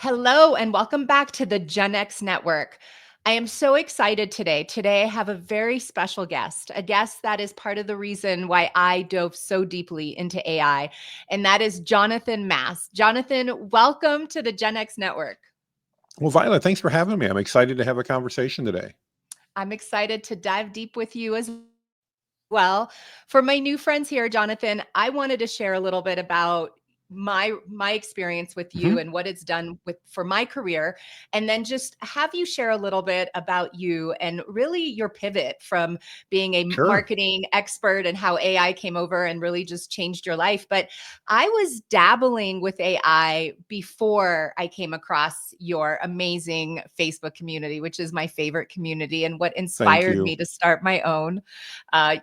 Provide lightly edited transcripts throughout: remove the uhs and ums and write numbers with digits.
Hello, and welcome back to the Gen X Network. I am so excited today. Today, I have a very special guest, a guest that is part of the reason why I dove so deeply into AI, and that is Jonathan Mast. Jonathan, welcome to the Gen X Network. Well, Violet, thanks for having me. I'm excited to have a conversation today. I'm excited to dive deep with you as well. For my new friends here, Jonathan, I wanted to share a little bit about my experience with you Hmm. and what it's done with for my career, and then just have you share a little bit about you and really your pivot from being a Sure. marketing expert and how AI came over and really just changed your life. But I was dabbling with AI before I came across your amazing Facebook community, which is my favorite community and what Thank inspired me you. to start my own.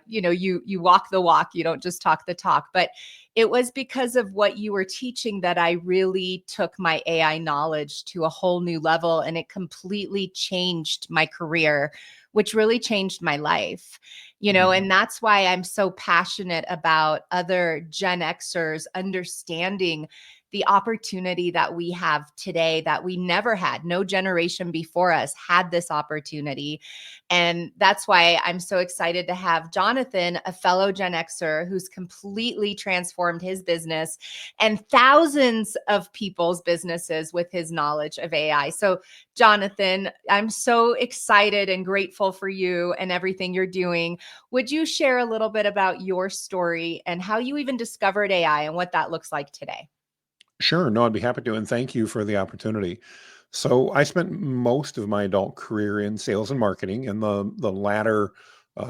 You walk the walk, you don't just talk the talk. But it was because of what you were teaching that I really took my AI knowledge to a whole new level, and it completely changed my career, which really changed my life. Mhm. And that's why I'm so passionate about other Gen Xers understanding the opportunity that we have today that we never had. No generation before us had this opportunity. And that's why I'm so excited to have Jonathan, a fellow Gen Xer who's completely transformed his business and thousands of people's businesses with his knowledge of AI. So, Jonathan, I'm so excited and grateful for you and everything you're doing. Would you share a little bit about your story and how you even discovered AI and what that looks like today? Sure. No, I'd be happy to. And thank you for the opportunity. So I spent most of my adult career in sales and marketing. And the latter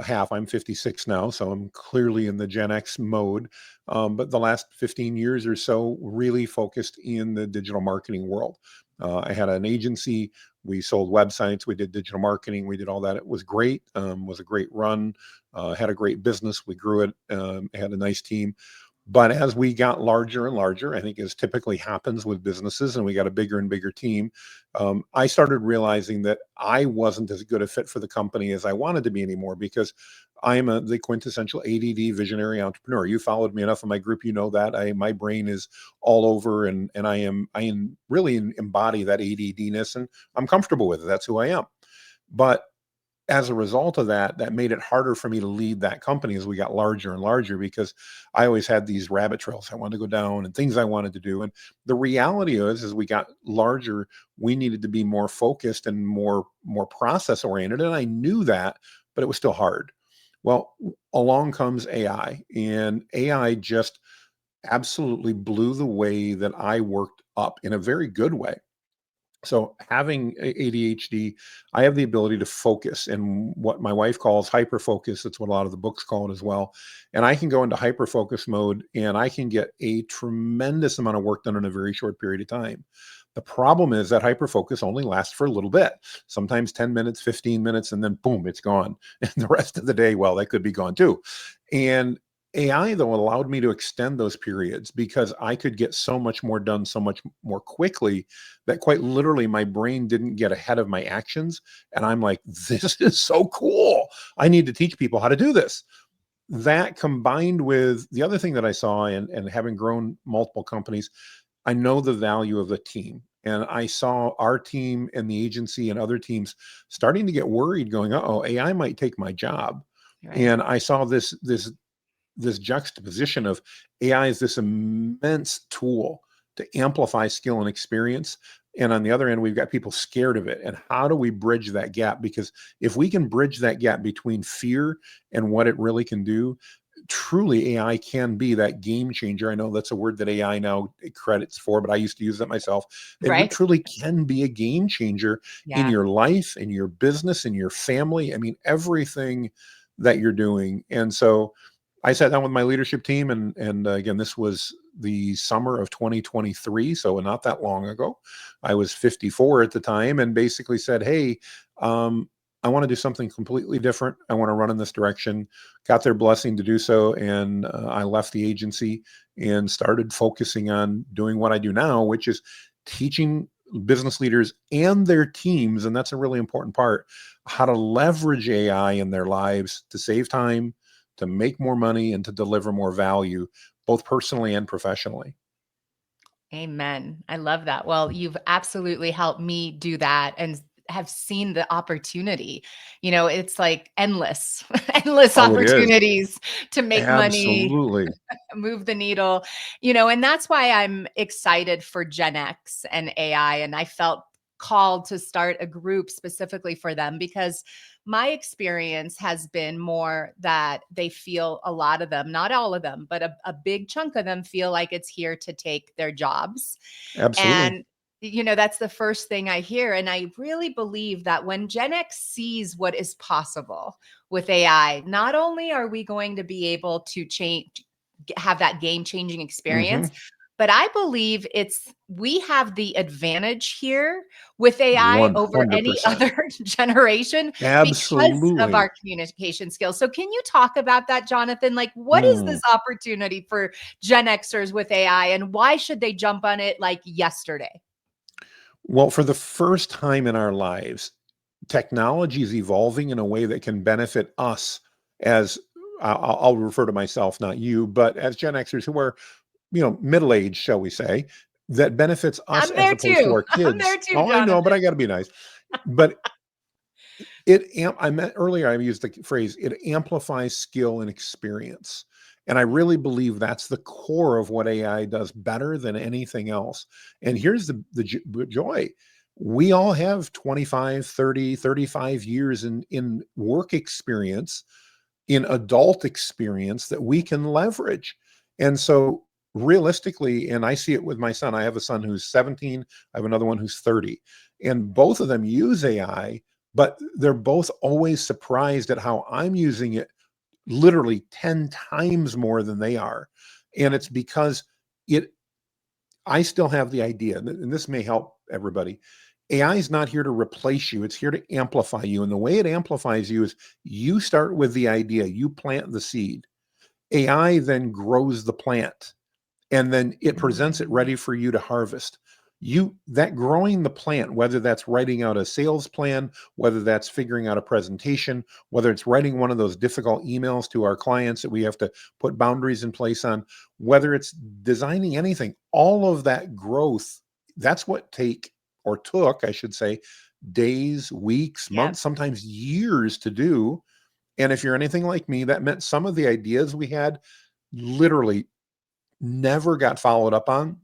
half, I'm 56 now, so I'm clearly in the Gen X mode. But the last 15 years or so really focused in the digital marketing world. I had an agency. We sold websites. We did digital marketing. We did all that. It was great. Was a great run. Had a great business. We grew it. Had a nice team. But as we got larger and larger, I think as typically happens with businesses, and we got a bigger and bigger team, I started realizing that I wasn't as good a fit for the company as I wanted to be anymore because I'm the quintessential ADD visionary entrepreneur. You followed me enough in my group, you know that my brain is all over, and I am really embody that ADDness, and I'm comfortable with it. That's who I am. But as a result of that, that made it harder for me to lead that company as we got larger and larger because I always had these rabbit trails I wanted to go down and things I wanted to do. And the reality is, as we got larger, we needed to be more focused and more process oriented. And I knew that, but it was still hard. Well, along comes AI, and AI just absolutely blew the way that I worked up in a very good way. So having ADHD, I have the ability to focus and what my wife calls hyper focus. That's what a lot of the books call it as well. And I can go into hyper focus mode and I can get a tremendous amount of work done in a very short period of time. The problem is that hyper focus only lasts for a little bit, sometimes 10 minutes, 15 minutes, and then boom, it's gone. And the rest of the day, well, that could be gone too. And AI, though, allowed me to extend those periods because I could get so much more done so much more quickly that quite literally my brain didn't get ahead of my actions. And I'm like, this is so cool. I need to teach people how to do this. That combined with the other thing that I saw, and having grown multiple companies, I know the value of the team. And I saw our team and the agency and other teams starting to get worried, going, "Oh, AI might take my job." Right. And I saw this juxtaposition of AI is this immense tool to amplify skill and experience. And on the other end, we've got people scared of it. And how do we bridge that gap? Because if we can bridge that gap between fear and what it really can do, truly AI can be that game changer. I know that's a word that AI now credits for, but I used to use that myself. It Right. truly can be a game changer in Yeah. your life, in your business, in your family. I mean, everything that you're doing. And so I sat down with my leadership team, and again, this was the summer of 2023, so not that long ago. I was 54 at the time, and basically said, "Hey, I want to do something completely different. I want to run in this direction." Got their blessing to do so, and I left the agency and started focusing on doing what I do now, which is teaching business leaders and their teams, and that's a really important part, how to leverage AI in their lives to save time, to make more money, and to deliver more value, both personally and professionally. Amen. I love that. Well, you've absolutely helped me do that and have seen the opportunity. It's like endless, endless Oh, it is. opportunities to make money, Absolutely. move the needle, and that's why I'm excited for Gen X and AI. And I felt called to start a group specifically for them because my experience has been more that they feel, a lot of them, not all of them, but a big chunk of them feel like it's here to take their jobs. Absolutely. And that's the first thing I hear. And I really believe that when Gen X sees what is possible with AI, not only are we going to be able to have that game changing experience, Hmm. but I believe we have the advantage here with AI over any 100%. other generation because of Absolutely. our communication skills. So can you talk about that, Jonathan? Like, what is this Mm. opportunity for Gen Xers with AI, and why should they jump on it like yesterday? Well, for the first time in our lives, technology is evolving in a way that can benefit us as I'll refer to myself, not you, but as Gen Xers who are, middle aged, shall we say, that benefits us I'm as there opposed to too. our I'm there kids. too, Oh, I know, but Jonathan. I got to be nice. But I meant earlier, I used the phrase, it amplifies skill and experience. And I really believe that's the core of what AI does better than anything else. And here's the joy. We all have 25, 30, 35 years in work experience, in adult experience that we can leverage. And so realistically, and I see it with my son, I have a son who's 17, I have another one who's 30, and both of them use AI, but they're both always surprised at how I'm using it literally 10 times more than they are. And it's because it I still have the idea, and this may help everybody. AI is not here to replace you, it's here to amplify you. And the way it amplifies you is you start with the idea, you plant the seed. AI then grows the plant and then it presents it Mm. ready for you to harvest. You that growing the plant, whether that's writing out a sales plan, whether that's figuring out a presentation, whether it's writing one of those difficult emails to our clients that we have to put boundaries in place on, whether it's designing anything, all of that growth, that's what took, I should say, days, weeks, Yep. months, sometimes years to do. And if you're anything like me, that meant some of the ideas we had literally never got followed up on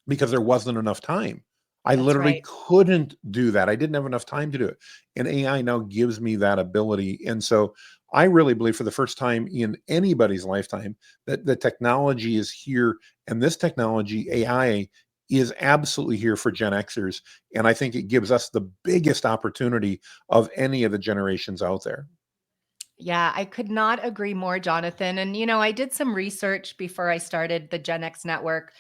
because there wasn't enough time. I That's literally right. couldn't do that. I didn't have enough time to do it. And AI now gives me that ability. And so I really believe for the first time in anybody's lifetime that the technology is here. And this technology, AI, is absolutely here for Gen Xers. And I think it gives us the biggest opportunity of any of the generations out there. Yeah, I could not agree more, Jonathan. And, I did some research before I started the Gen X network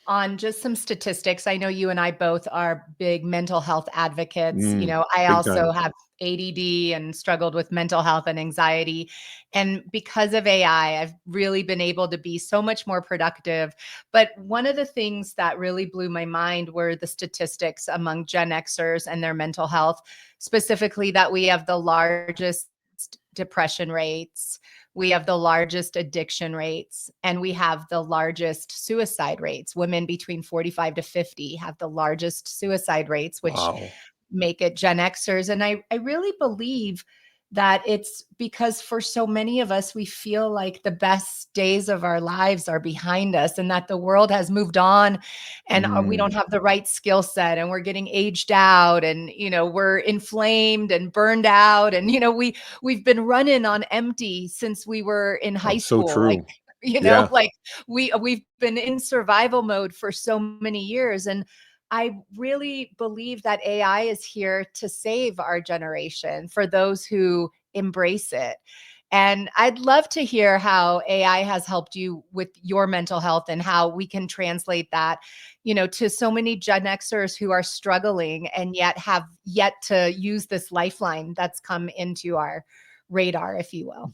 on just some statistics. I know you and I both are big mental health advocates. I Big also time. have ADD and struggled with mental health and anxiety. And because of AI, I've really been able to be so much more productive. But one of the things that really blew my mind were the statistics among Gen Xers and their mental health, specifically that we have the largest depression rates, we have the largest addiction rates, and we have the largest suicide rates. Women between 45 to 50 have the largest suicide rates, which Wow. make it Gen Xers. And I really believe that it's because for so many of us, we feel like the best days of our lives are behind us and that the world has moved on and we don't Mm. have the right skill set and we're getting aged out and, we're inflamed and burned out. And, we've been running on empty since we were in Oh, high so school. Like, true. Yeah. like we've been in survival mode for so many years. And I really believe that AI is here to save our generation for those who embrace it. And I'd love to hear how AI has helped you with your mental health and how we can translate that, to so many Gen Xers who are struggling and yet have yet to use this lifeline that's come into our radar, if you will.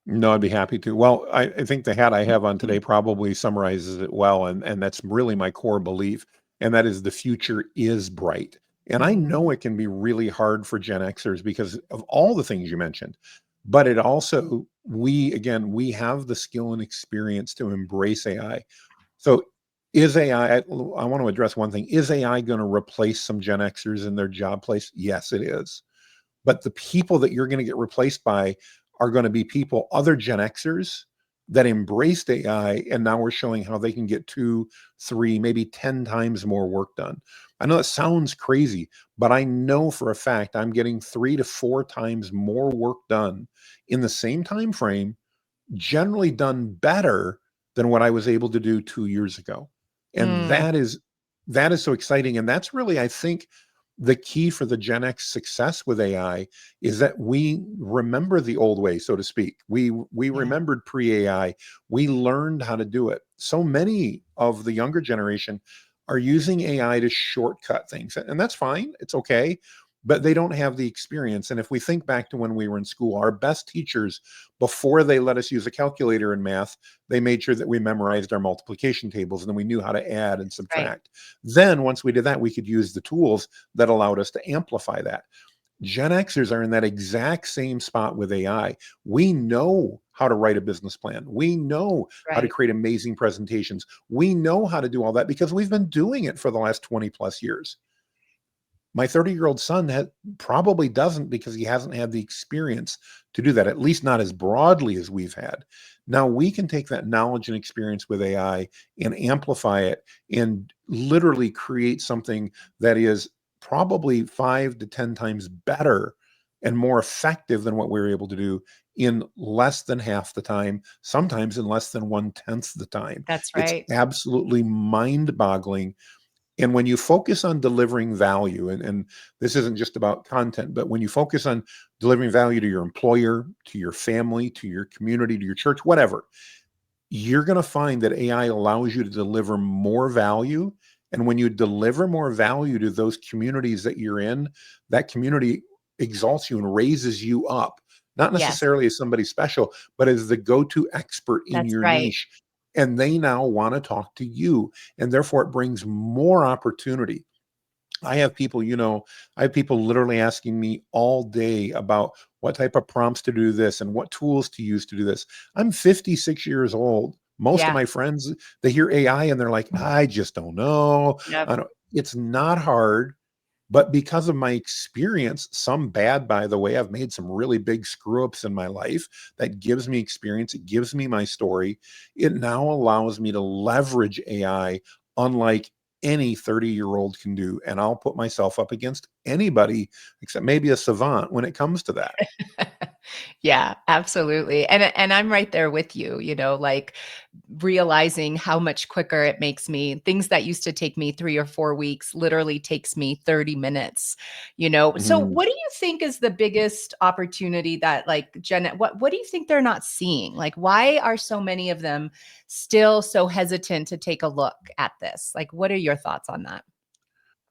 No, I'd be happy to. Well, I think the hat I have on today probably summarizes it well, and that's really my core belief, and that is the future is bright. And I know Mhm. it can be really hard for Gen Xers because of all the things you mentioned, but it also we have the skill and experience to embrace AI. So Is AI, I want to address one thing. Is AI going to replace some Gen Xers in their job place? Yes, it is. But the people that you're going to get replaced by are going to be people, other Gen Xers that embraced AI. And now we're showing how they can get 2, 3, maybe 10 times more work done. I know that sounds crazy, but I know for a fact I'm getting 3 to 4 times more work done in the same time frame, generally done better than what I was able to do 2 years ago. And Mm, that is so exciting. And that's really, I think, the key for the Gen X success with AI is that we remember the old way, so to speak. We yeah, remembered pre-AI. We learned how to do it. So many of the younger generation are using AI to shortcut things. And that's fine. It's okay. But they don't have the experience. And if we think back to when we were in school, our best teachers, before they let us use a calculator in math, they made sure that we memorized our multiplication tables and then we knew how to add and right. subtract. Then, once we did that, we could use the tools that allowed us to amplify that. Gen Xers are in that exact same spot with AI. We know how to write a business plan. We know how to Right. create amazing presentations. We know how to do all that because we've been doing it for the last 20 plus years. My 30-year-old son probably doesn't because he hasn't had the experience to do that, at least not as broadly as we've had. Now we can take that knowledge and experience with AI and amplify it and literally create something that is probably 5 to 10 times better and more effective than what we were able to do in less than half the time, sometimes in less than 1/10 the time. That's It's right. absolutely mind boggling. And when you focus on delivering value, and this isn't just about content, but when you focus on delivering value to your employer, to your family, to your community, to your church, whatever, you're going to find that AI allows you to deliver more value. And when you deliver more value to those communities that you're in, that community exalts you and raises you up, not Yes, necessarily as somebody special, but as the go to expert in that's your right. niche. And they now want to talk to you. And therefore, it brings more opportunity. I have people, I have people literally asking me all day about what type of prompts to do this and what tools to use to do this. I'm 56 years old. Most of Yeah. my friends, they hear AI and they're like, I just don't know. Yep. I don't, it's not hard, but because of my experience, some bad, by the way, I've made some really big screw ups in my life that gives me experience. It gives me my story. It now allows me to leverage AI unlike any 30-year-old can do. And I'll put myself up against anybody except maybe a savant when it comes to that. Yeah, absolutely. And I'm right there with you, like realizing how much quicker it makes me. Things that used to take me 3 or 4 weeks literally takes me 30 minutes. So Mhm. what do you think is the biggest opportunity that like what do you think they're not seeing? Like why are so many of them still so hesitant to take a look at this? Like what are your thoughts on that?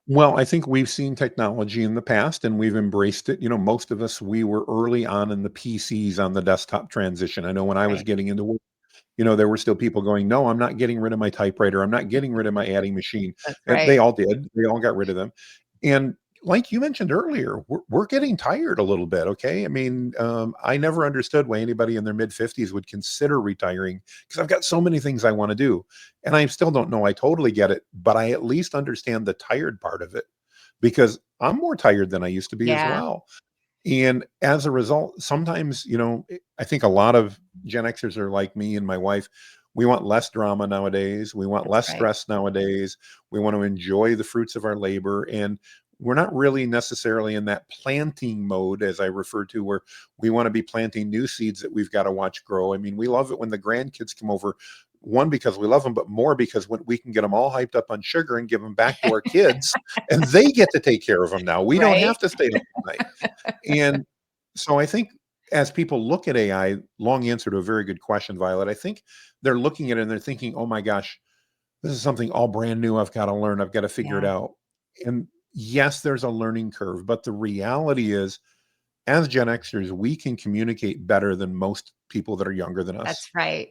Well, I think we've seen technology in the past and we've embraced it. Most of us, we were early on in the PCs on the desktop transition. I know when I was Right. getting into work, there were still people going, no, I'm not getting rid of my typewriter. I'm not getting rid of my adding machine. That's And right. they all did. They all got rid of them. And like you mentioned earlier, we're getting tired a little bit. Okay. I mean, I never understood why anybody in their mid 50s would consider retiring because I've got so many things I want to do. And I still don't know I totally get it, but I at least understand the tired part of it because I'm more tired than I used to be as Yeah, well. And as a result, sometimes, I think a lot of Gen Xers are like me and my wife. We want less drama nowadays. We want that's less right. stress nowadays. We want to enjoy the fruits of our labor. And we're not really necessarily in that planting mode, as I refer to, where we want to be planting new seeds that we've got to watch grow. I mean, we love it when the grandkids come over, one, because we love them, but more because when we can get them all hyped up on sugar and give them back to our kids, and they get to take care of them now. We don't Right? have to stay up all night. And so I think as people look at AI, long answer to a very good question, Violet, I think they're looking at it and they're thinking, oh my gosh, this is something all brand new. I've got to learn. I've got to figure it Yeah, out. And yes, there's a learning curve, but the reality is, as Gen Xers, we can communicate better than most people that are younger than us. that's right.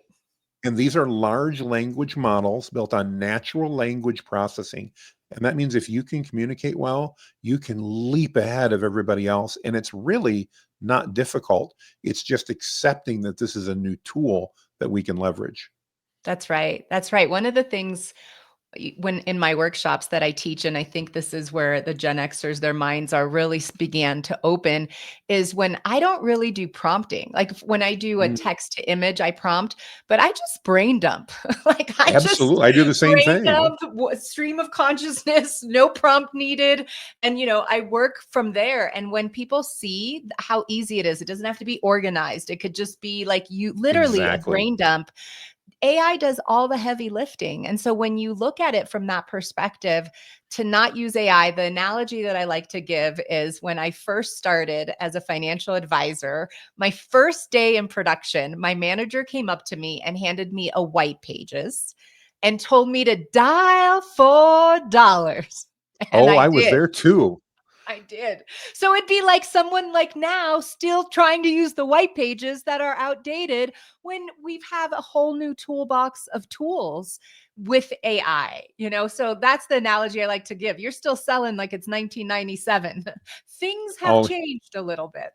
And these are large language models built on natural language processing. And that means if you can communicate well, you can leap ahead of everybody else. And it's really not difficult. It's just accepting that this is a new tool that we can leverage. That's right. That's right. One of the things when in my workshops that I teach, and I think this is where the Gen Xers, their minds are really began to open, is when I don't really do prompting. Like when I do a Mm, text to image, I prompt, but I just brain dump. Like I just absolutely. I do the same brain thing. dump, stream of consciousness, no prompt needed. And, I work from there. And when people see how easy it is, it doesn't have to be organized. It could just be like you literally a Exactly. brain dump. AI does all the heavy lifting. And so when you look at it from that perspective, to not use AI, the analogy that I like to give is when I first started as a financial advisor, my first day in production, my manager came up to me and handed me a white pages and told me to dial $4. And Oh, I I was did. there too. I did. So it'd be like someone like now still trying to use the white pages that are outdated when we have a whole new toolbox of tools with AI, So that's the analogy I like to give. You're still selling like it's 1997. Things have Oh, changed a little bit.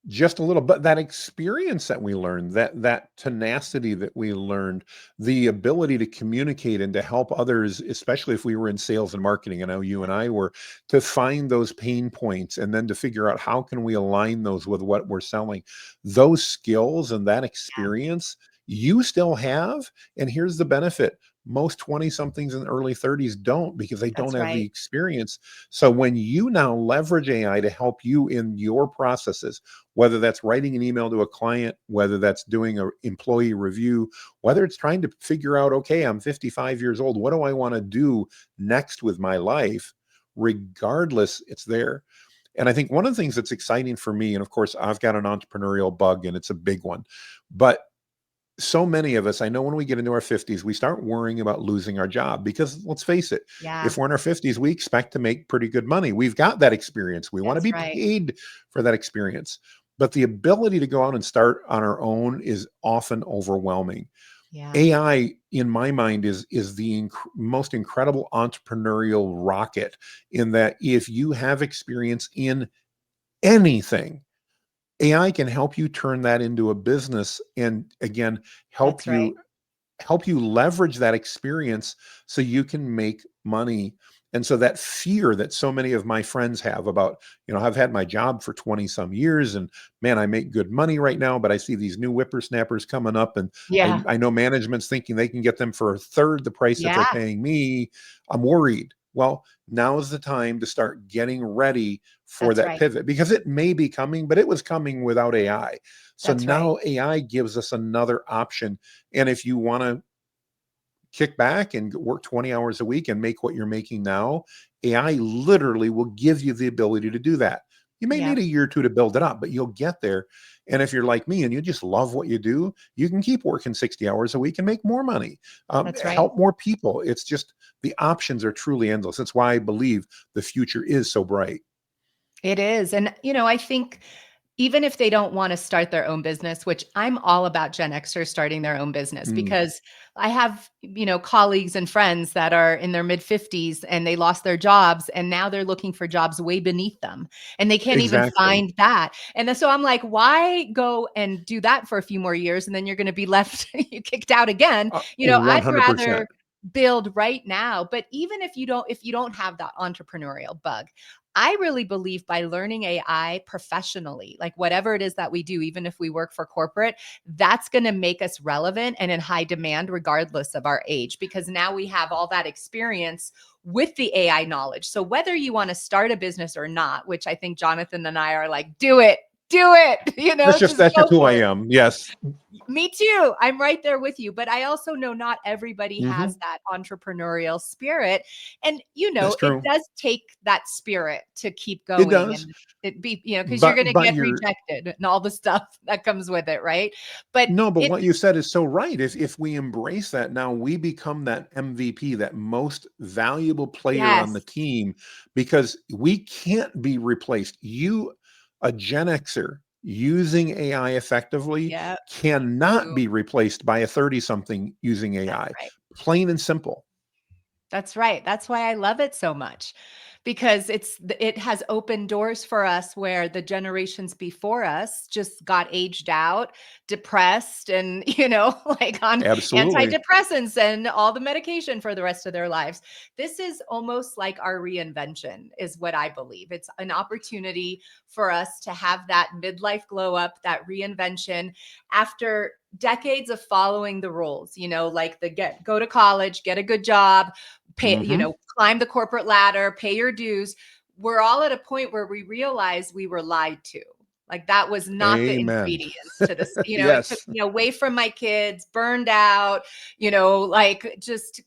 just a little, but that experience that we learned, that tenacity that we learned, the ability to communicate and to help others, especially if we were in sales and marketing, I know you and I were, to find those pain points and then to figure out how can we align those with what we're selling. Those skills and that Yeah, experience you still have. And here's the benefit. Most 20 somethings in the early 30s don't, because they don't that's have the right. experience. So when you now leverage AI to help you in your processes, whether that's writing an email to a client, whether that's doing an employee review, whether it's trying to figure out, okay, I'm 55 years old, what do I want to do next with my life? Regardless, it's there. And I think one of the things that's exciting for me, and of course, I've got an entrepreneurial bug and it's a big one, but so many of us, I know when we get into our 50s, we start worrying about losing our job because let's face it, Yeah, if we're in our 50s, we expect to make pretty good money. We've got that experience. We want to that's be right. paid for that experience. But the ability to go out and start on our own is often overwhelming. Yeah, AI, in my mind, is the most incredible entrepreneurial rocket, in that if you have experience in anything, AI can help you turn that into a business, and again, help that's right. you help you leverage that experience so you can make money. And so that fear that so many of my friends have about, I've had my job for 20 some years and man, I make good money right now, but I see these new whippersnappers coming up and I, Yeah, I know management's thinking they can get them for a third the price that they're yeah, paying me. I'm worried. Well, now is the time to start getting ready for that's that right. pivot, because it may be coming, but it was coming without AI. So That's right. now AI gives us another option. And if you want to kick back and work 20 hours a week and make what you're making now, AI literally will give you the ability to do that. You may Yeah, need a year or two to build it up, but you'll get there. And if you're like me and you just love what you do, you can keep working 60 hours a week and make more money, that's right. help more people. It's just the options are truly endless. That's why I believe the future is so bright. It is. And, I think even if they don't want to start their own business, which I'm all about Gen Xers starting their own business, Mm, because I have, colleagues and friends that are in their mid 50s and they lost their jobs and now they're looking for jobs way beneath them and they can't even exactly. find that. And then, so I'm like, why go and do that for a few more years and then you're going to be left kicked out again? I'd 100%. rather build right now. But even if you don't have that entrepreneurial bug, I really believe by learning AI professionally, like whatever it is that we do, even if we work for corporate, that's going to make us relevant and in high demand, regardless of our age, because now we have all that experience with the AI knowledge. So whether you want to start a business or not, which I think Jonathan and I are like, do it, just That's go just who I for it. am. Yes. Me too. I'm right there with you. But I also know not everybody has Hmm. that entrepreneurial spirit. And, That's it true. does take that spirit to keep It going does. and it be, because you're going to But get you're rejected and all the stuff that comes with it. Right. But No, but it, what you said is so right. If we embrace that, now we become that MVP, that most valuable player on the yes. team, because we can't be replaced. A Gen Xer using AI effectively, Yeah. cannot be replaced by a 30 something using That's AI. right. Plain and simple. That's right. That's why I love it so much. because it has opened doors for us where the generations before us just got aged out, depressed, and like on Absolutely. antidepressants and all the medication for the rest of their lives. This is almost like our reinvention, is what I believe. It's an opportunity for us to have that midlife glow up, that reinvention after decades of following the rules, like go to college, get a good job, pay, Hmm. climb the corporate ladder, pay your dues. We're all at a point where we realize we were lied to. Like that was not the Amen. ingredients to this. It took Yes, me away from my kids, burned out, like just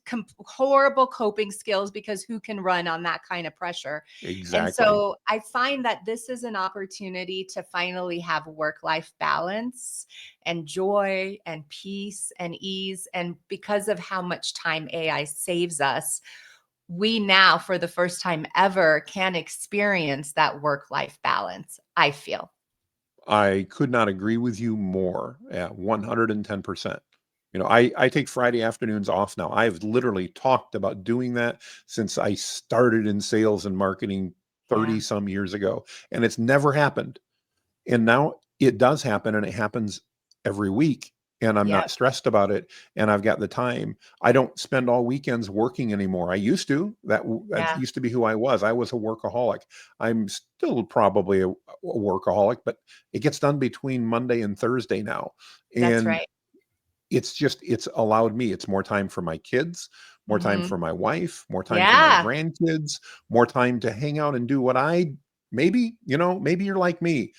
horrible coping skills, because who can run on that kind of pressure? And exactly. so I find that this is an opportunity to finally have work-life balance and joy and peace and ease. And because of how much time AI saves us, we now, for the first time ever, can experience that work-life balance, I feel. I could not agree with you more at 110%. I take Friday afternoons off now. I've literally talked about doing that since I started in sales and marketing Yeah. 30 some years ago, and it's never happened. And now it does happen, and it happens every week. And I'm Yeah. not stressed about it. And I've got the time. I don't spend all weekends working anymore. I used to. That Yeah. used to be who I was. I was a workaholic. I'm still probably a workaholic, but it gets done between Monday and Thursday now. That's And right. it's allowed me. It's more time for my kids, more time Mhm. for my wife, more time for my Yeah. grandkids, more time to hang out and do what I maybe you're like me.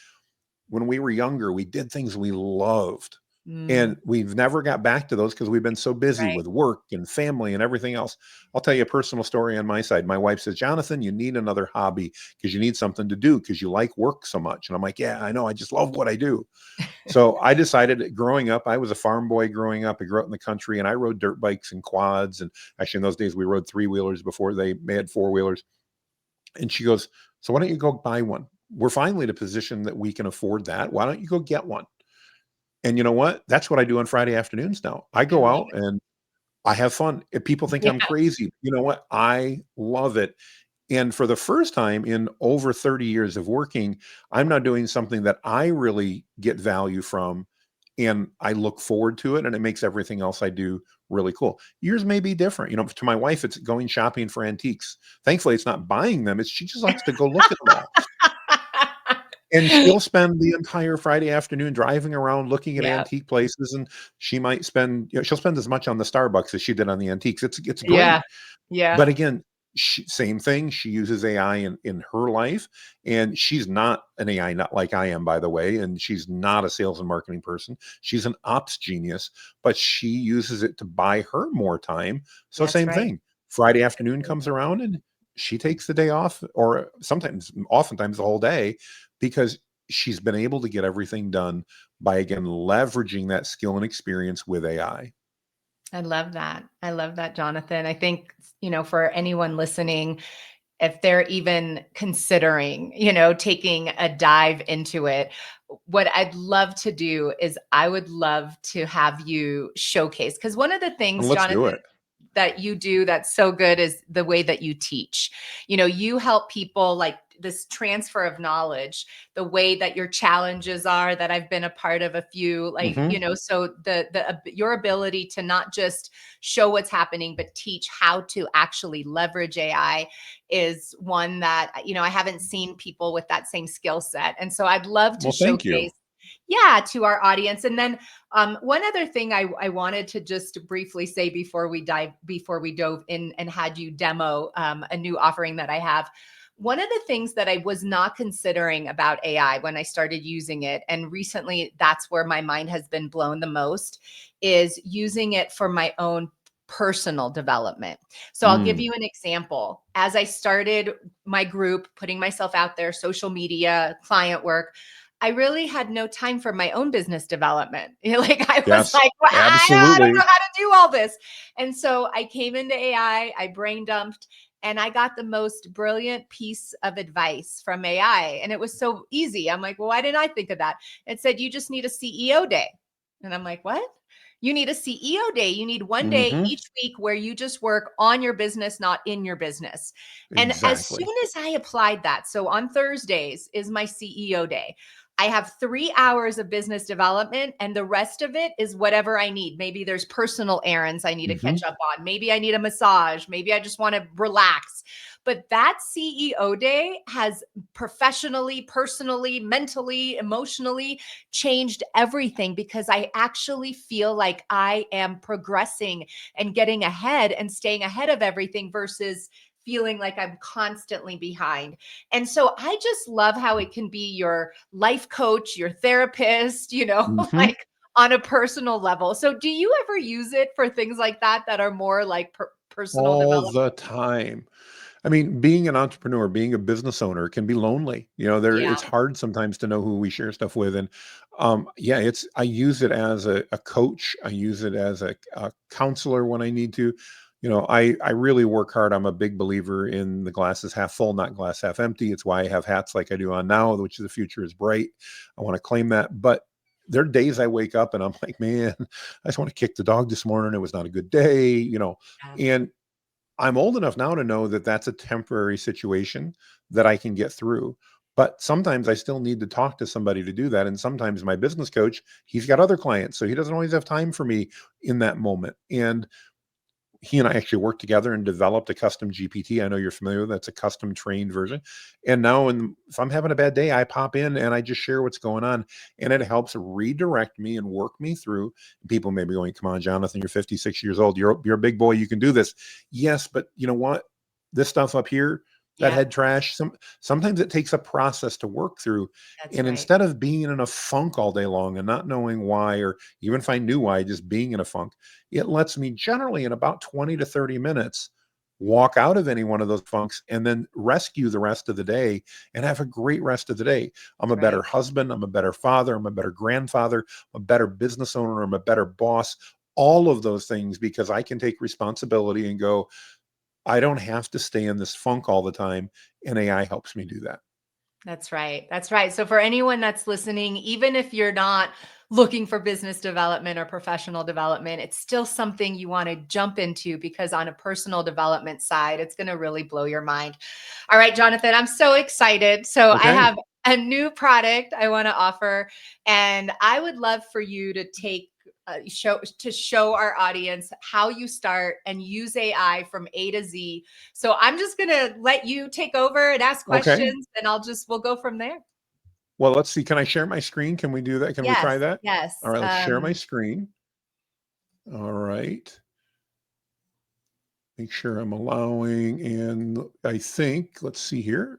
When we were younger, we did things we loved. And Mm, we've never got back to those because we've been so busy right. with work and family and everything else. I'll tell you a personal story on my side. My wife says, Jonathan, you need another hobby because you need something to do because you like work so much. And I'm like, yeah, I know. I just love what I do. So I decided that growing up, I was a farm boy growing up. I grew up in the country and I rode dirt bikes and quads. And actually, in those days, we rode three wheelers before they made four wheelers. And she goes, so why don't you go buy one? We're finally in a position that we can afford that. Why don't you go get one? And you know what? That's what I do on Friday afternoons now. I I go love out and I have fun. If people think it. I'm crazy, you know what? I love it. And for the first time in over 30 years of working, I'm now doing something that I really get value from and I look forward to it and it makes everything else I do really cool. Yours may be different. To my wife, it's going shopping for antiques. Thankfully, it's not buying them. She just likes to go look at them all. And she'll spend the entire Friday afternoon driving around looking at Yeah. antique places, and she might spend she'll spend as much on the Starbucks as she did on the antiques. It's Yeah. great. Yeah. But again, same thing. She uses AI in her life, and she's not an AI not like I am, by the way, and she's not a sales and marketing person. She's an ops genius, but she uses it to buy her more time. So That's same right. thing. Friday afternoon comes around, and she takes the day off, or oftentimes the whole day, because she's been able to get everything done by again leveraging that skill and experience with AI. I love that. I love that, Jonathan. I think, for anyone listening, if they're even considering, taking a dive into it, what I'd love to do is I would love to have you showcase, because one of the And things, let's Jonathan, do it. that you do that's so good is the way that you teach. You help people, like this transfer of knowledge, the way that your challenges are, that I've been a part of a few, like, Hmm. so your ability to not just show what's happening, but teach how to actually leverage AI is one that, I haven't seen people with that same skill set. And so I'd love to Well, thank you. showcase, yeah, to our audience. And then one other thing I wanted to just briefly say before we dove in and had you demo a new offering that I have. One of the things that I was not considering about AI when I started using it, and recently that's where my mind has been blown the most, is using it for my own personal development. So I'll give Mm. you an example. As I started my group, putting myself out there, social media, client work, I really had no time for my own business development. Like I was Yes, like, well, I don't know absolutely. how to do all this. And so I came into AI, I brain dumped, and I got the most brilliant piece of advice from AI. And it was so easy. I'm like, well, why didn't I think of that? It said, you just need a CEO day. And I'm like, what? You need a CEO day. You need one day Hmm. each week where you just work on your business, not in your business. And as soon Exactly. as I applied that, so on Thursdays is my CEO day. I have 3 hours of business development, and the rest of it is whatever I need. Maybe there's personal errands I need to catch Hmm. up on. Maybe I need a massage. Maybe I just want to relax. But that CEO day has professionally, personally, mentally, emotionally changed everything because I actually feel like I am progressing and getting ahead and staying ahead of everything versus feeling like I'm constantly behind. And so I just love how it can be your life coach, your therapist, Hmm. like on a personal level. So do you ever use it for things like that that are more like personal All development? the time. I mean, being an entrepreneur, being a business owner can be lonely. Yeah, It's hard sometimes to know who we share stuff with. And yeah, I use it as a coach. I use it as a counselor when I need to. I really work hard. I'm a big believer in the glass is half full, not glass half empty. It's why I have hats like I do on now, which is the future is bright. I want to claim that. But there are days I wake up and I'm like, man, I just want to kick the dog this morning. It was not a good day. yeah, And I'm old enough now to know that that's a temporary situation that I can get through. But sometimes I still need to talk to somebody to do that. And sometimes my business coach, he's got other clients. So he doesn't always have time for me in that moment. And he and I actually worked together and developed a custom GPT. I know you're familiar with that's a custom trained version. And now if I'm having a bad day, I pop in and I just share what's going on. And it helps redirect me and work me through. People may be going, come on, Jonathan, you're 56 years old. You're a big boy. You can do this. Yes, but you know what? This stuff up here, that yeah, head trash, sometimes it takes a process to work through. that's And right. instead of being in a funk all day long and not knowing why, or even if I knew why, just being in a funk, it lets me generally in about 20 to 30 minutes walk out of any one of those funks and then rescue the rest of the day and have a great rest of the day. I'm That's a better right. husband. I'm a better father. I'm a better grandfather. I'm a better business owner. I'm a better boss. All of those things because I can take responsibility and go, I don't have to stay in this funk all the time. And AI helps me do that. That's right. That's right. So for anyone that's listening, even if you're not looking for business development or professional development, it's still something you want to jump into because on a personal development side, it's going to really blow your mind. All right, Jonathan, I'm so excited. So I Okay. have a new product I want to offer, and I would love for you to show our audience how you start and use AI from A to Z. So I'm just going to let you take over and ask Okay. questions, and we'll go from there. Well, let's see. Can I share my screen? Can we do that? Can we Yes, try that? All yes. right. Let's share my screen. All right. Make sure I'm allowing, and I think, let's see here.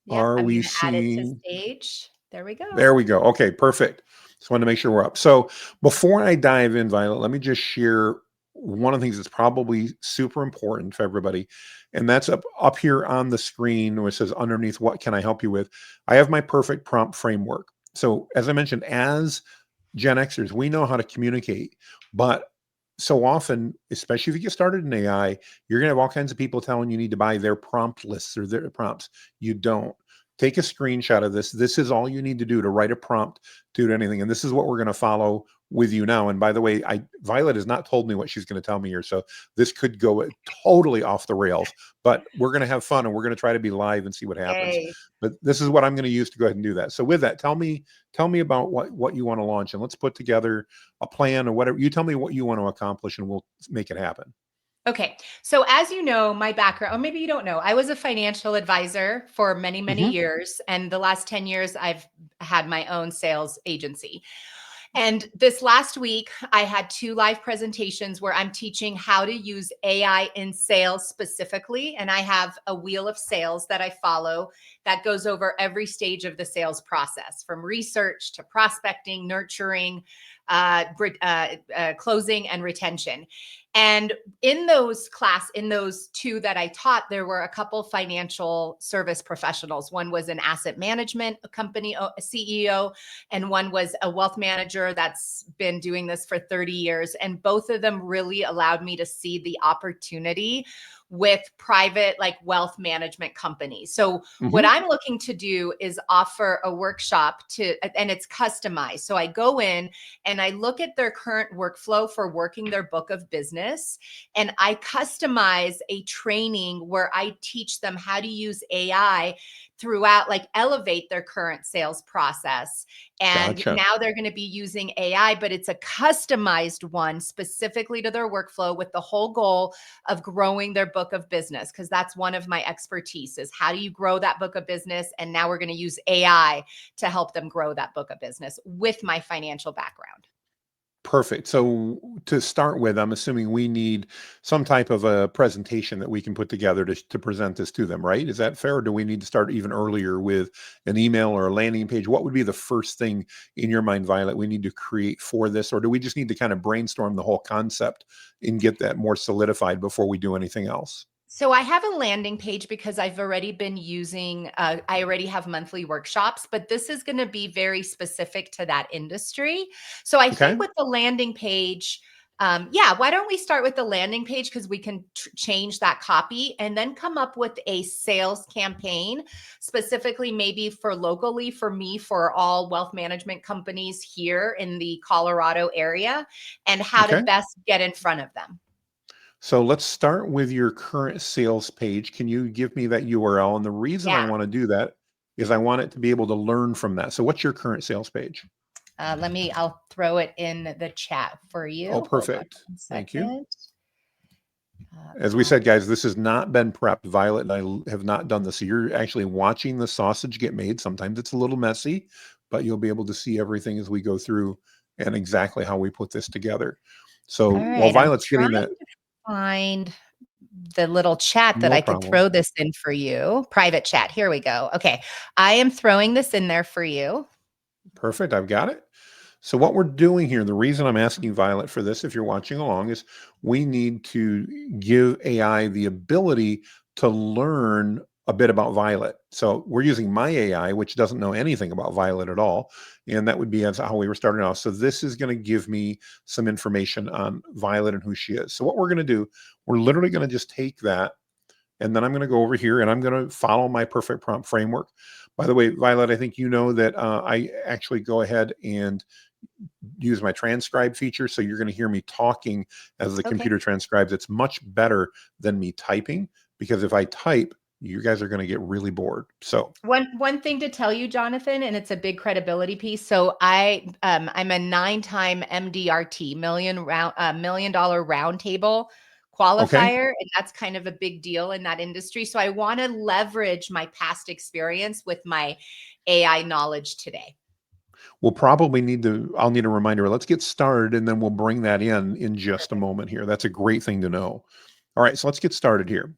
Yep, Are I'm we gonna add it to seeing? stage. There we go. There we go. Okay, perfect. Just wanted to make sure we're up. So before I dive in, Violet, let me just share one of the things that's probably super important for everybody. And that's up here on the screen where it says underneath, what can I help you with? I have my perfect prompt framework. So as I mentioned, as Gen Xers, we know how to communicate, but so often, especially if you get started in AI, you're going to have all kinds of people telling you need to buy their prompt lists or their prompts. You don't. Take a screenshot of this. This is all you need to do to write a prompt, do anything. And this is what we're going to follow with you now. And by the way, Violet has not told me what she's going to tell me here. So this could go totally off the rails, but we're going to have fun and we're going to try to be live and see what happens. Yay. But this is what I'm going to use to go ahead and do that. So with that, tell me about what you want to launch, and let's put together a plan or whatever. You tell me what you want to accomplish and we'll make it happen. Okay. So as you know, my background, or maybe you don't know, I was a financial advisor for many, many Hmm. years. And the last 10 years, I've had my own sales agency. And this last week, I had two live presentations where I'm teaching how to use AI in sales specifically. And I have a wheel of sales that I follow that goes over every stage of the sales process from research to prospecting, nurturing, closing, and retention. And in those two that I taught, there were a couple financial service professionals. One was an asset management company CEO, and one was a wealth manager that's been doing this for 30 years. And both of them really allowed me to see the opportunity with private like wealth management companies. So what Hmm. I'm looking to do is offer a workshop and it's customized. So I go in and I look at their current workflow for working their book of business, and I customize a training where I teach them how to use AI throughout, like elevate their current sales process. And Gotcha. now they're going to be using AI, but it's a customized one specifically to their workflow with the whole goal of growing their book of business. Cause that's one of my expertise is how do you grow that book of business? And now we're going to use AI to help them grow that book of business with my financial background. Perfect. So to start with, I'm assuming we need some type of a presentation that we can put together to present this to them, right? Is that fair? Or do we need to start even earlier with an email or a landing page? What would be the first thing in your mind, Violet, we need to create for this? Or do we just need to kind of brainstorm the whole concept and get that more solidified before we do anything else? So I have a landing page because I've already been using, I already have monthly workshops, but this is going to be very specific to that industry. So I Okay. think with the landing page, yeah, why don't we start with the landing page because we can change that copy and then come up with a sales campaign specifically maybe for locally for me, for all wealth management companies here in the Colorado area and how to Okay. best get in front of them. So let's start with your current sales page. Can you give me that URL? And the reason I Yeah. want to do that is I want it to be able to learn from that. So what's your current sales page? I'll throw it in the chat for Oh, you. Hold on perfect. one Thank you. second. As we said, Copy. guys, this has not been prepped. Violet and have not done this. So you're actually watching the sausage get made. Sometimes it's a little messy, but you'll be able to see everything as we go through and exactly how we put this together. So All while right. I'm Violet's trying getting that, to find the little chat that no I could problem. throw this in for you. Private chat. Here we go. Okay. I am throwing this in there for you. Perfect. I've got it. So what we're doing here, the reason I'm asking Violet for this, if you're watching along, is we need to give AI the ability to learn a bit about Violet. So we're using my AI, which doesn't know anything about Violet at all. And that would be as how we were starting off. So this is going to give me some information on Violet and who she is. So what we're going to do, we're literally going to just take that, and then I'm going to go over here and I'm going to follow my perfect prompt framework. By the way, Violet, I think you know that I actually go ahead and use my transcribe feature. So you're going to hear me talking as the Okay. computer transcribes. It's much better than me typing, because if I type, you guys are going to get really bored. So, One thing to tell you, Jonathan, and it's a big credibility piece. So I'm a 9-time MDRT million dollar round table okay, qualifier, and that's kind of a big deal in that industry. So I want to leverage my past experience with my AI knowledge today. I'll need a reminder. Let's get started and then we'll bring that in just a moment here. That's a great thing to know. All right, so let's get started here.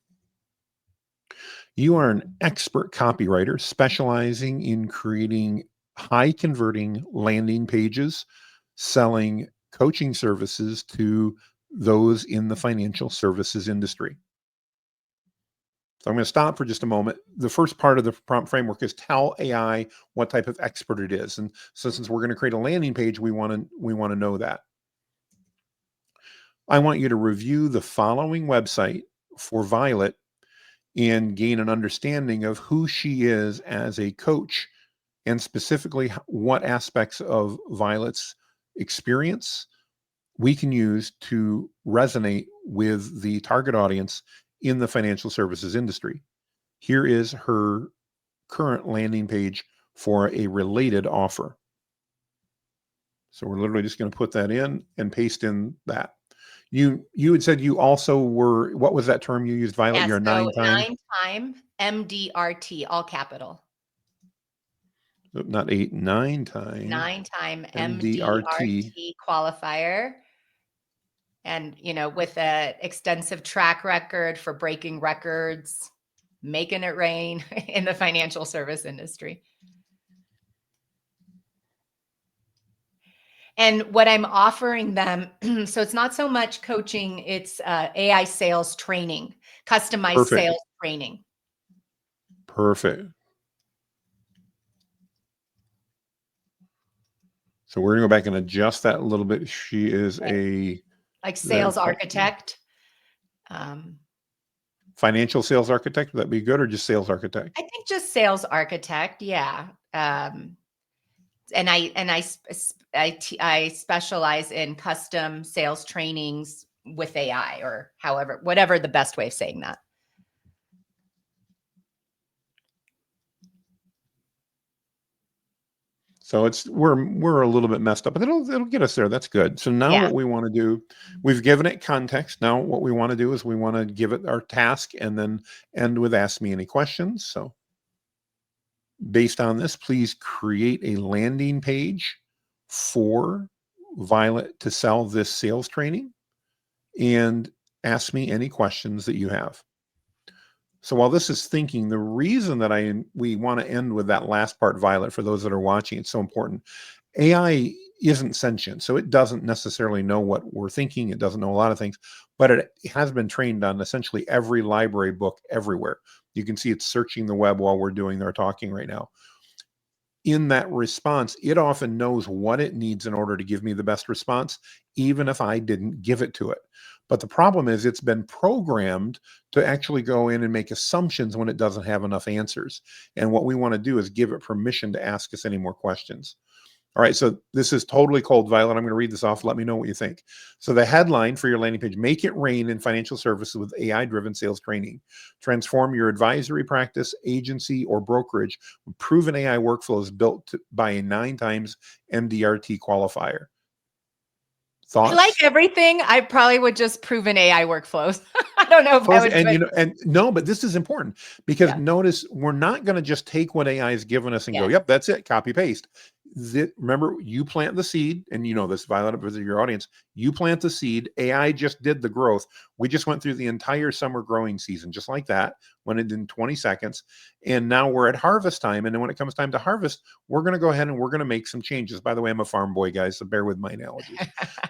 You are an expert copywriter specializing in creating high converting landing pages, selling coaching services to those in the financial services industry. So I'm going to stop for just a moment. The first part of the prompt framework is tell AI what type of expert it is. And so since we're going to create a landing page, we want to know that. I want you to review the following website for Violet and gain an understanding of who she is as a coach, and specifically what aspects of Violet's experience we can use to resonate with the target audience in the financial services industry. Here is her current landing page for a related offer. So we're literally just going to put that in and paste in that. You had said you also were, what was that term you used, Violet? Yeah, You're a so 9-time, 9-time MDRT, all capital. not 8, 9-time 9-time MDRT. MDRT qualifier. And, with an extensive track record for breaking records, making it rain in the financial service industry. And what I'm offering them, so it's not so much coaching, it's AI sales training, customized Perfect. sales training. Perfect. So we're gonna go back and adjust that a little bit. She is Right. a Like that sales architect. Um, Financial sales architect, would that be good, or just sales architect? I think just sales architect, yeah. And I specialize in custom sales trainings with AI, or whatever the best way of saying that. So we're a little bit messed up, but it'll get us there. That's good. So now Yeah. what we want to do, we've given it context. Now what we want to do is we want to give it our task and then end with ask me any questions. So based on this, please create a landing page for Violet to sell this sales training and ask me any questions that you have. So while this is thinking, the reason that we want to end with that last part, Violet, for those that are watching, it's so important. AI isn't sentient, so it doesn't necessarily know what we're thinking. It doesn't know a lot of things, but it has been trained on essentially every library book everywhere. You can see it's searching the web while we're doing our talking right now. In that response, it often knows what it needs in order to give me the best response, even if I didn't give it to it. But the problem is it's been programmed to actually go in and make assumptions when it doesn't have enough answers. And what we want to do is give it permission to ask us any more questions. All right, so this is totally cold, Violet. I'm going to read this off. Let me know what you think. So the headline for your landing page: Make it rain in financial services with AI-driven sales training. Transform your advisory practice, agency, or brokerage with proven AI workflows built by a 9 times MDRT qualifier. I like Thoughts? everything. I probably would just prove an AI workflows. I don't know if I Perfect. would, but And no, but this is important because yeah, notice we're not going to just take what AI has given us and go, yeah. yep, that's it, copy paste. Remember, you plant the seed, and you know this, Violet, visit your audience. You plant the seed. AI just did the growth. We just went through the entire summer growing season, just like that, went in 20 seconds. And now we're at harvest time. And then when it comes time to harvest, we're going to go ahead and we're going to make some changes. By the way, I'm a farm boy, guys, so bear with my analogies.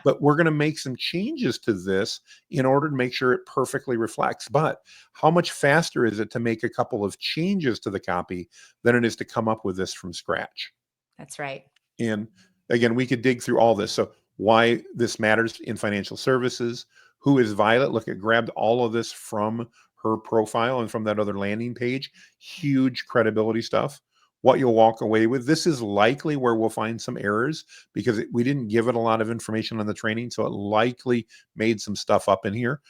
But we're going to make some changes to this in order to make sure it perfectly reflects. But how much faster is it to make a couple of changes to the copy than it is to come up with this from scratch? That's right. And again, we could dig through all this. So why this matters in financial services, who is Violet? Look, it grabbed all of this from her profile and from that other landing page. Huge credibility stuff. What you'll walk away with. This is likely where we'll find some errors because we didn't give it a lot of information on the training. So it likely made some stuff up in here.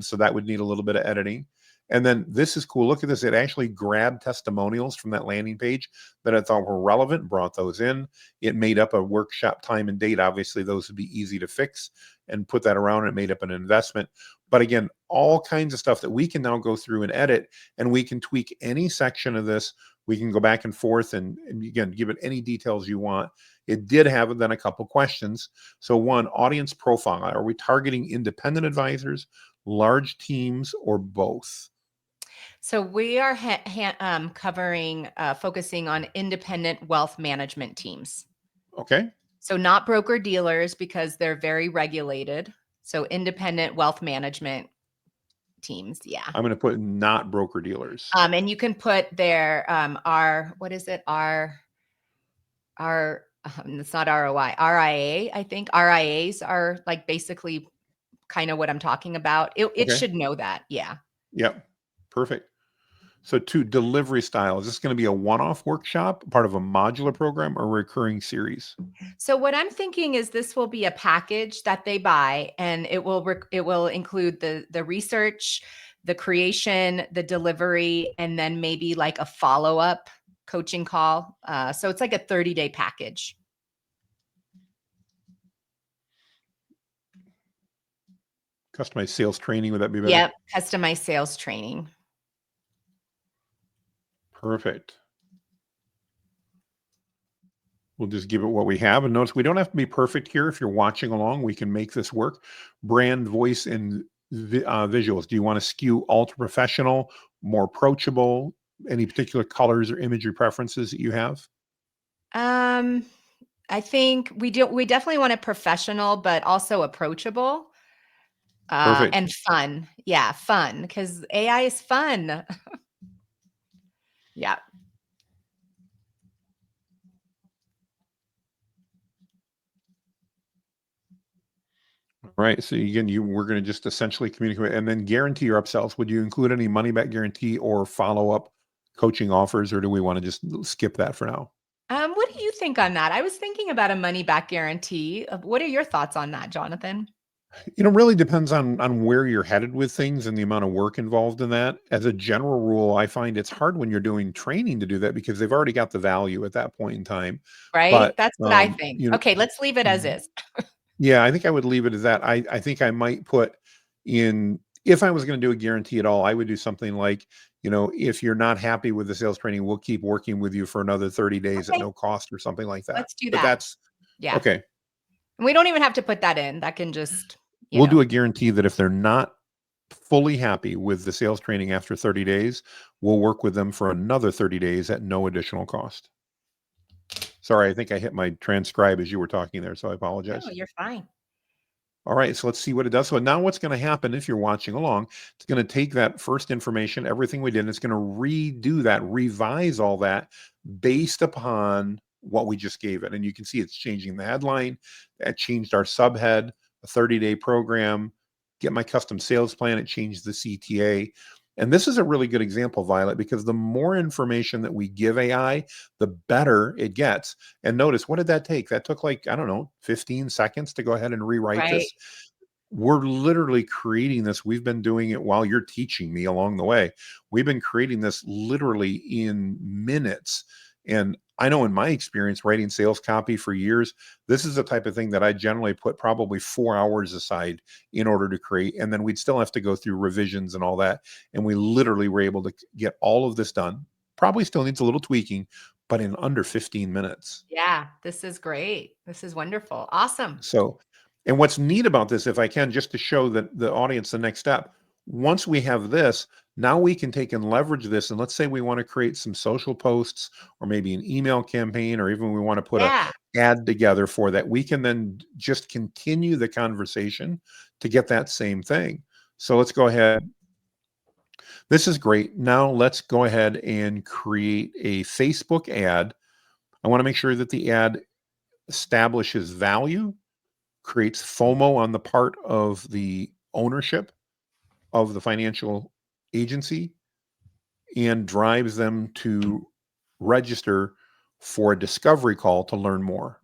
So that would need a little bit of editing. And then this is cool. Look at this. It actually grabbed testimonials from that landing page that I thought were relevant, brought those in. It made up a workshop time and date. Obviously, those would be easy to fix and put that around. It made up an investment. But again, all kinds of stuff that we can now go through and edit, and we can tweak any section of this. We can go back and forth and again, give it any details you want. It did have then a couple questions. So one, audience profile. Are we targeting independent advisors, large teams, or both? So we are covering, focusing on independent wealth management teams. Okay. So not broker dealers because they're very regulated. So independent wealth management teams. Yeah. I'm going to put not broker dealers. And you can put their what is it? It's not ROI, RIA. I think RIAs are like basically kind of what I'm talking about. It Okay. should know that. Yeah. Yep. Perfect. So two, delivery style. Is this going to be a one-off workshop, part of a modular program, or recurring series? So what I'm thinking is this will be a package that they buy, and it will include the research, the creation, the delivery, and then maybe like a follow-up coaching call. So it's like a 30-day package. Customized sales training, would that be better? Yep, customized sales training. Perfect. We'll just give it what we have. And notice we don't have to be perfect here. If you're watching along, we can make this work. Brand, voice, and visuals. Do you want to skew ultra professional, more approachable? Any particular colors or imagery preferences that you have? Um, I think we definitely want it professional, but also approachable, Perfect. and fun. Yeah, fun, because AI is fun. Yeah. Right. So again, we're going to just essentially communicate and then guarantee your upsells. Would you include any money back guarantee or follow up coaching offers, or do we want to just skip that for now? What do you think on that? I was thinking about a money back guarantee. What are your thoughts on that, Jonathan? Really depends on where you're headed with things and the amount of work involved in that. As a general rule, I find it's hard when you're doing training to do that because they've already got the value at that point in time. Right? But That's what I think. Okay, let's leave it as is. yeah, I think I would leave it as that. I think I might put in, if I was going to do a guarantee at all, I would do something like, if you're not happy with the sales training, we'll keep working with you for another 30 days at Okay, no cost or something like that. let's do But that. that's Yeah. okay. And we don't even have to put that in. That can just, We'll do a guarantee that if they're not fully happy with the sales training after 30 days, we'll work with them for another 30 days at no additional cost. Sorry, I think I hit my transcribe as you were talking there, so I apologize. no, you're fine. All right, so let's see what it does. So now what's going to happen if you're watching along, it's going to take that first information, everything we did, and it's going to redo that, revise all that based upon what we just gave it. And you can see it's changing the headline. That changed our subhead, a 30-day program, get my custom sales plan. It changed the CTA. And this is a really good example, Violet, because the more information that we give AI, the better it gets. And notice, what did that take? That took like, I don't know, 15 seconds to go ahead and rewrite Right. this. We're literally creating this. We've been doing it while you're teaching me along the way. We've been creating this literally in minutes. And I know in my experience writing sales copy for years, this is the type of thing that I generally put probably 4 hours aside in order to create. And then we'd still have to go through revisions and all that. And we literally were able to get all of this done. Probably still needs a little tweaking, but in under 15 minutes. Yeah, this is great. This is wonderful. Awesome. So, and what's neat about this, if I can, just to show the audience the next step, once we have this, now we can take and leverage this. And let's say we want to create some social posts or maybe an email campaign, or even we want to put a Yeah. ad together for that. We can then just continue the conversation to get that same thing. So let's go ahead. This is great. Now let's go ahead and create a Facebook ad. I want to make sure that the ad establishes value, creates FOMO on the part of the ownership of the financial agency, and drives them to register for a discovery call to learn more.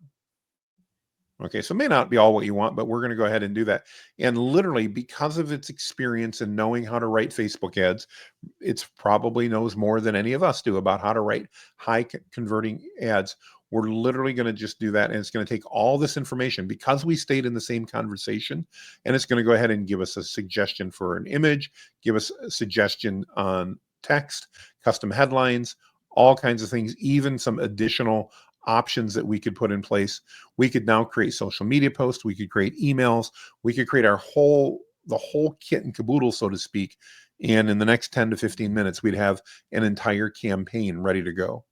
Okay, so it may not be all what you want, but we're going to go ahead and do that. And literally, because of its experience in knowing how to write Facebook ads, it's probably knows more than any of us do about how to write high converting ads. We're literally going to just do that. And it's going to take all this information because we stayed in the same conversation. And it's going to go ahead and give us a suggestion for an image, give us a suggestion on text, custom headlines, all kinds of things, even some additional options that we could put in place. We could now create social media posts. We could create emails. We could create the whole kit and caboodle, so to speak. And in the next 10 to 15 minutes, we'd have an entire campaign ready to go.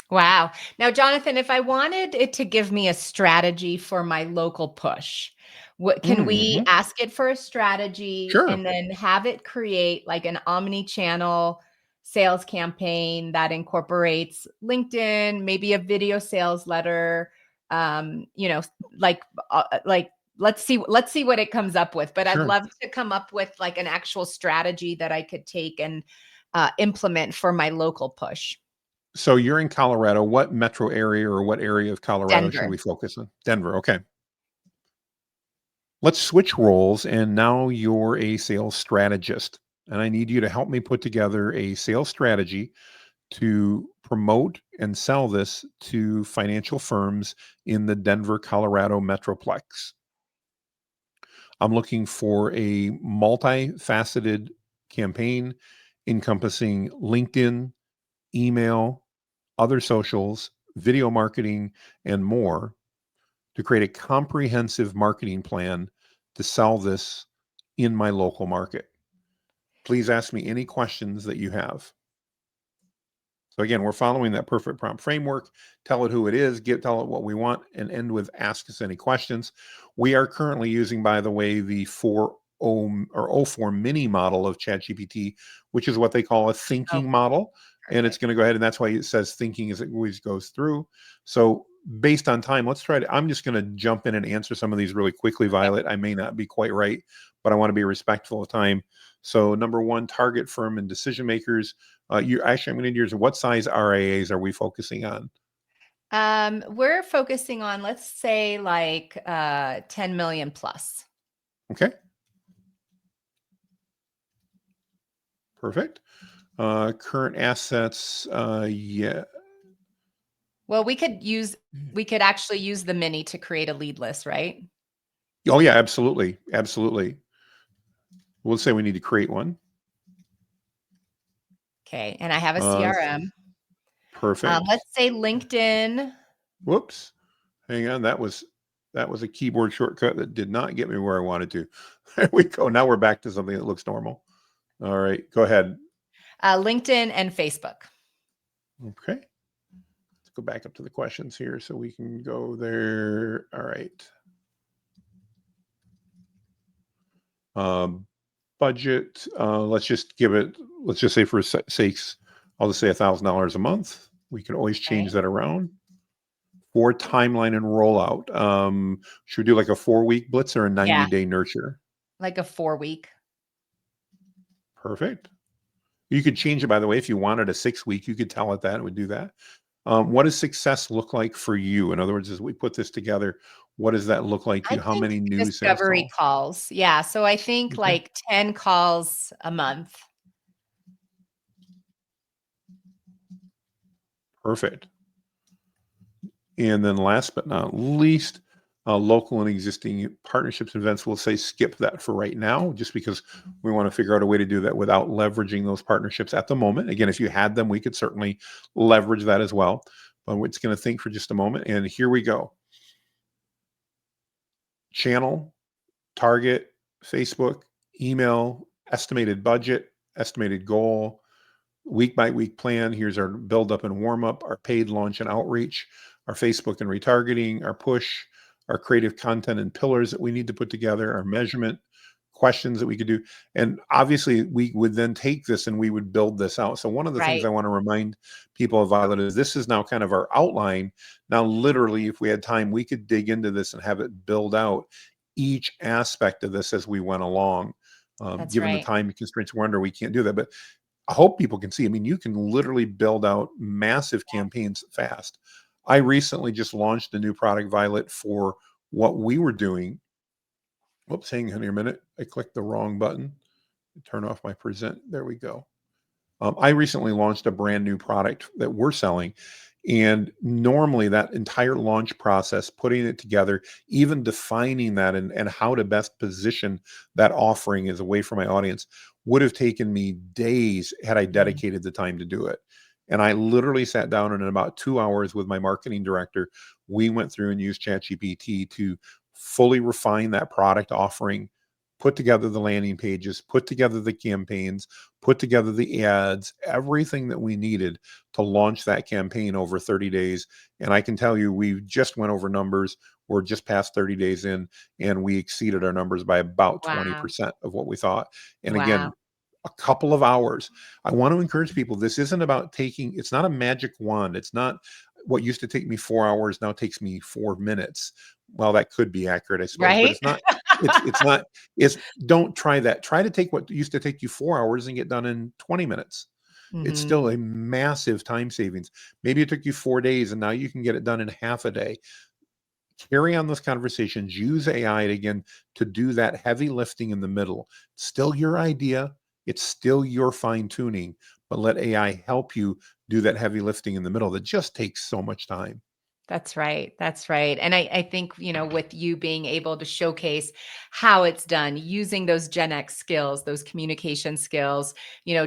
Wow. Now, Jonathan, if I wanted it to give me a strategy for my local push, what can we ask it for a strategy Sure. and then have it create like an omni-channel sales campaign that incorporates LinkedIn, maybe a video sales letter, you know, like let's see what it comes up with. But I'd Sure. love to come up with like an actual strategy that I could take and implement for my local push. So you're in Colorado. What metro area or what area of Colorado should Denver. we focus on? Denver. Okay. Let's switch roles. And now you're a sales strategist. And I need you to help me put together a sales strategy to promote and sell this to financial firms in the Denver, Colorado metroplex. I'm looking for a multifaceted campaign encompassing LinkedIn, email, other socials, video marketing, and more to create a comprehensive marketing plan to sell this in my local market. Please ask me any questions that you have. So again, we're following that perfect prompt framework. Tell it who it is, tell it what we want, and end with ask us any questions. We are currently using, by the way, the 4 mini model of ChatGPT, which is what they call a Oh, thinking model. And it's perfect. going to go ahead, and that's why it says thinking as it always goes through. So based on time, let's try to, I'm just going to jump in and answer some of these really quickly, Okay. Violet. I may not be quite right, but I want to be respectful of time. So number one, target firm and decision makers. You actually, I'm going to need yours. What size RIAs are we focusing on? We're focusing on, let's say, like 10 million plus. Okay, perfect. Current assets. Yeah. Well, we could actually use the mini to create a lead list, right? Oh yeah, absolutely, absolutely. We'll say we need to create one. Okay. And I have a Uh, CRM. Perfect. Let's say LinkedIn. Whoops. Hang on. That was a keyboard shortcut that did not get me where I wanted to. There we go. Now we're back to something that looks normal. All right. Go ahead. LinkedIn and Facebook. Okay. Let's go back up to the questions here so we can go there. All right. Um, Budget. Let's just say for sakes, I'll just say $1,000 a month. We can always change Okay. that around. For timeline and rollout. Should we do like a 4-week blitz or a Yeah. 90-day nurture? Like a 4 week. Perfect. You could change it, by the way, if you wanted a 6-week, you could tell it that it would do that. What does success look like for you? In other words, as we put this together, what does that look like to I you? How think many new sales discovery calls? calls. Yeah. So I think Okay, like 10 calls a month. perfect. And then last but not least, local and existing partnerships and events, we'll say skip that for right now, just because we want to figure out a way to do that without leveraging those partnerships at the moment. Again, if you had them, we could certainly leverage that as well. But we're just going to think for just a moment. And here we go. Channel, target, Facebook, email, estimated budget, estimated goal, week by week plan. Here's our build up and warm up, our paid launch and outreach, our Facebook and retargeting, our push, our creative content and pillars that we need to put together, our measurement questions that we could do. And obviously, we would then take this and we would build this out. So, one of the things Right. I want to remind people of, Violet, is this is now kind of our outline. Now, literally, if we had time, we could dig into this and have it build out each aspect of this as we went along. That's Given the right. time constraints, we're under, we can't do that. But I hope people can see. I mean, you can literally build out massive campaigns fast. I recently just launched a new product, Violet, for what we were doing. Whoops, hang on here a minute. I clicked the wrong button. Turn off my present. There we go. I recently launched a brand new product that we're selling. And normally, that entire launch process, putting it together, even defining that and how to best position that offering as a way for my audience, would have taken me days had I Mhm. dedicated the time to do it. And I literally sat down and in about 2 hours with my marketing director, we went through and used ChatGPT to fully refine that product offering, put together the landing pages, put together the campaigns, put together the ads, everything that we needed to launch that campaign over 30 days. And I can tell you, we just went over numbers. We're just past 30 days in, and we exceeded our numbers by about Wow. 20% of what we thought. And Wow. again, a couple of hours. I want to encourage people, this isn't about it's not a magic wand. It's not what used to take me 4 hours now takes me 4 minutes. Well, that could be accurate, I suppose, but Right? it's not, it's not, it's don't try that. Try to take what used to take you 4 hours and get done in 20 minutes. It's still Mhm. a massive time savings. Maybe it took you 4 days and now you can get it done in half a day. Carry on those conversations, use AI again to do that heavy lifting in the middle. Still your idea, it's still your fine tuning, but let AI help you do that heavy lifting in the middle that just takes so much time. That's right. That's right. And I think, with you being able to showcase how it's done using those Gen X skills, those communication skills,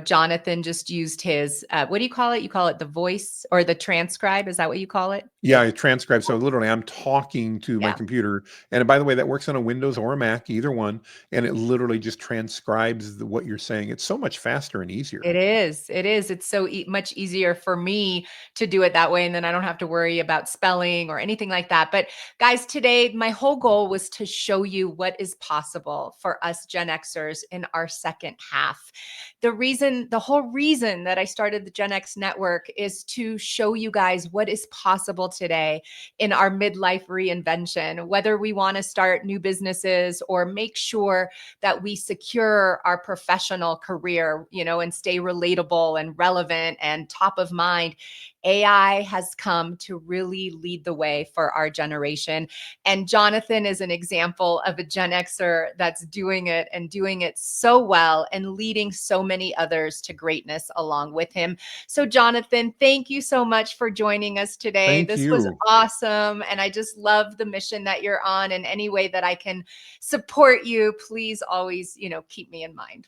Jonathan just used his, what do you call it? You call it the voice or the transcribe. Is that what you call it? Yeah, I transcribe. So literally, I'm talking to my Yeah, computer, and by the way, that works on a Windows or a Mac, either one, and it literally just transcribes what you're saying. It's so much faster and easier. it is. It is. It's so much easier for me to do it that way. And then I don't have to worry about spelling selling or anything like that. But guys, today my whole goal was to show you what is possible for us Gen Xers in our second half. The whole reason that I started the Gen X Network is to show you guys what is possible today in our midlife reinvention, whether we want to start new businesses or make sure that we secure our professional career, and stay relatable and relevant and top of mind. AI has come to really lead the way for our generation. And Jonathan is an example of a Gen Xer that's doing it and doing it so well and leading so many others to greatness along with him. So, Jonathan, thank you so much for joining us today. Thank This was you. awesome. And I just love the mission that you're on. And any way that I can support you, please always, keep me in mind.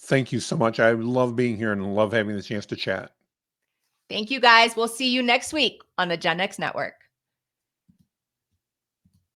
Thank you so much. I love being here and love having the chance to chat. Thank you, guys. We'll see you next week on the Gen X Network.